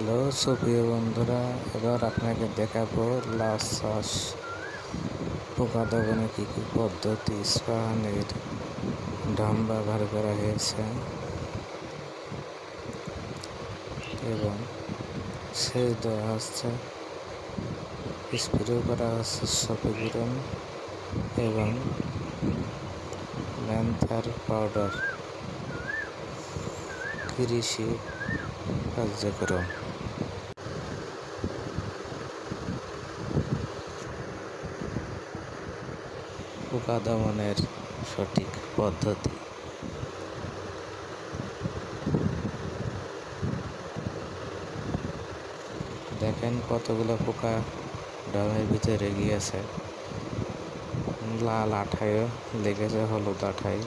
Hello সুপ্রিয় বন্ধুরা, এবার আপনাকে দেখাবো লাউ চাষ পোকা দমনে কী কী পদ্ধতি স্প্রেয়ারের ড্রাম ব্যবহার করা হয়েছে এবং সেচ দেওয়া হচ্ছে, স্প্রে করা হচ্ছে সফিগ্রাম এবং ম্যানথার পাউডার কৃষি কার্যক্রম। পোকা দমনের সঠিক পদ্ধতি। দেখেন কতগুলো পোকা ড্রামের ভিতরে গিয়েছে, লাল আঠায়ও লেগেছে, হলুদ আঠায়।